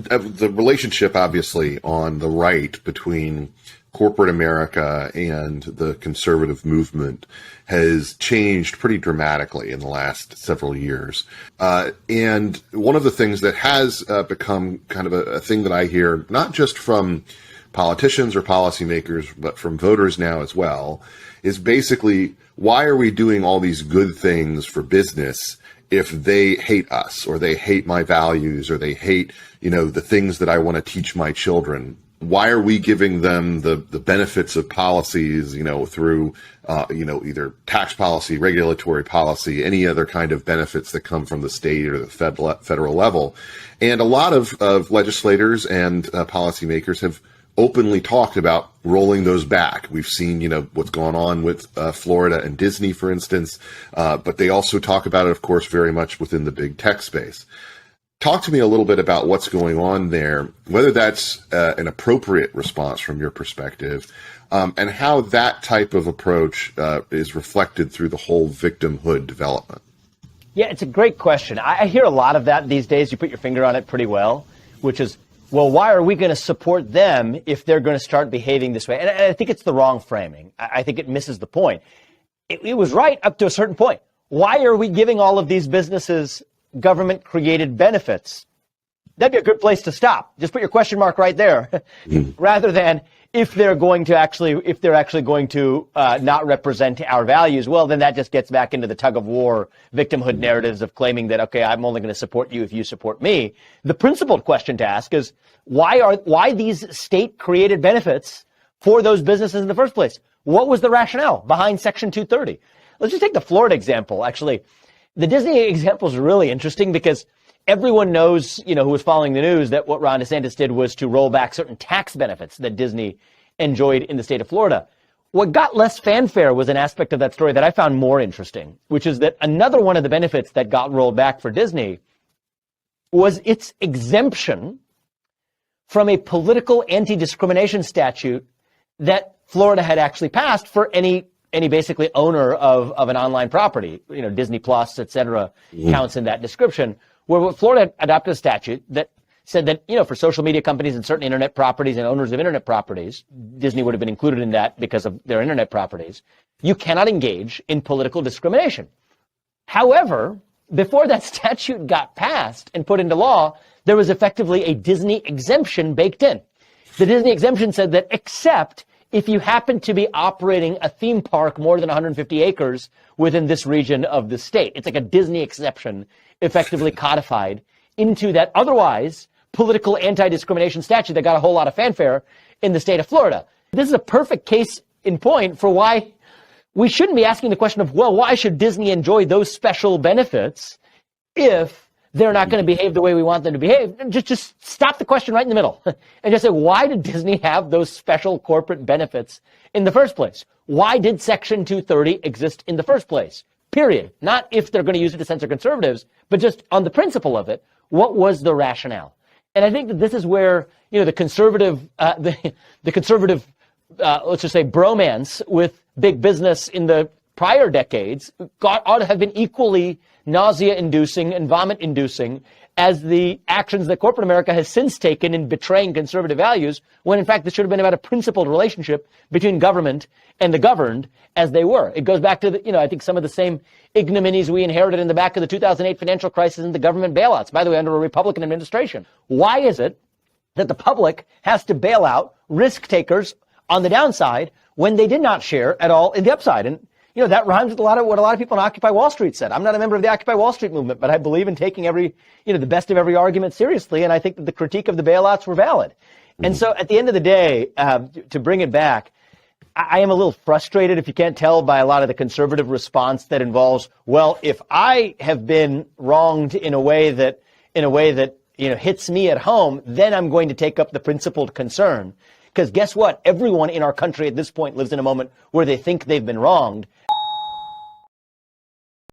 the relationship, obviously, on the right between corporate America and the conservative movement has changed pretty dramatically in the last several years. And one of the things that has become kind of a thing that I hear, not just from politicians or policymakers, but from voters now as well, is basically, why are we doing all these good things for business if they hate us, or they hate my values, or they hate, the things that I want to teach my children? Why are we giving them the benefits of policies, through, either tax policy, regulatory policy, any other kind of benefits that come from the state or the federal level? And a lot of legislators and policymakers have openly talked about rolling those back. We've seen, what's going on with Florida and Disney, for instance, but they also talk about it, of course, very much within the big tech space. Talk to me a little bit about what's going on there, whether that's an appropriate response from your perspective, and how that type of approach is reflected through the whole victimhood development. Yeah, it's a great question. I hear a lot of that these days. You put your finger on it pretty well, which is, well, why are we going to support them if they're going to start behaving this way? And I think it's the wrong framing. I think it misses the point. It was right up to a certain point. Why are we giving all of these businesses government-created benefits? That'd be a good place to stop. Just put your question mark right there, rather than if they're actually going to not represent our values. Well, then that just gets back into the tug of war victimhood narratives of claiming that, okay, I'm only going to support you if you support me. The principled question to ask is, why these state-created benefits for those businesses in the first place? What was the rationale behind Section 230? Let's just take the Florida example. Actually, the Disney example is really interesting because everyone knows, who was following the news, that what Ron DeSantis did was to roll back certain tax benefits that Disney enjoyed in the state of Florida. What got less fanfare was an aspect of that story that I found more interesting, which is that another one of the benefits that got rolled back for Disney was its exemption from a political anti-discrimination statute that Florida had actually passed for any basically owner of an online property. Disney Plus, et cetera, counts in that description. Where Florida adopted a statute that said that, for social media companies and certain internet properties and owners of internet properties, Disney would have been included in that because of their internet properties, you cannot engage in political discrimination. However, before that statute got passed and put into law, there was effectively a Disney exemption baked in. The Disney exemption said that except if you happen to be operating a theme park more than 150 acres within this region of the state. It's like a Disney exception effectively codified into that otherwise political anti-discrimination statute that got a whole lot of fanfare in the state of Florida. This is a perfect case in point for why we shouldn't be asking the question of, well, why should Disney enjoy those special benefits if they're not going to behave the way we want them to behave? Just stop the question right in the middle and just say, why did Disney have those special corporate benefits in the first place? Why did Section 230 exist in the first place? Period. Not if they're going to use it to censor conservatives, but just on the principle of it, what was the rationale? And I think that this is where, the conservative, the conservative, let's just say, bromance with big business in the prior decades ought to have been equally nausea-inducing and vomit-inducing as the actions that corporate America has since taken in betraying conservative values, when in fact this should have been about a principled relationship between government and the governed as they were. It goes back to, I think some of the same ignominies we inherited in the back of the 2008 financial crisis and the government bailouts, by the way, under a Republican administration. Why is it that the public has to bail out risk takers on the downside when they did not share at all in the upside? And that rhymes with what a lot of people in Occupy Wall Street said. I'm not a member of the Occupy Wall Street movement, but I believe in taking the best of every argument seriously, and I think that the critique of the bailouts were valid. And so at the end of the day, to bring it back, I am a little frustrated, if you can't tell, by a lot of the conservative response that involves, well, if I have been wronged in a way that hits me at home, then I'm going to take up the principled concern. Because guess what? Everyone in our country at this point lives in a moment where they think they've been wronged.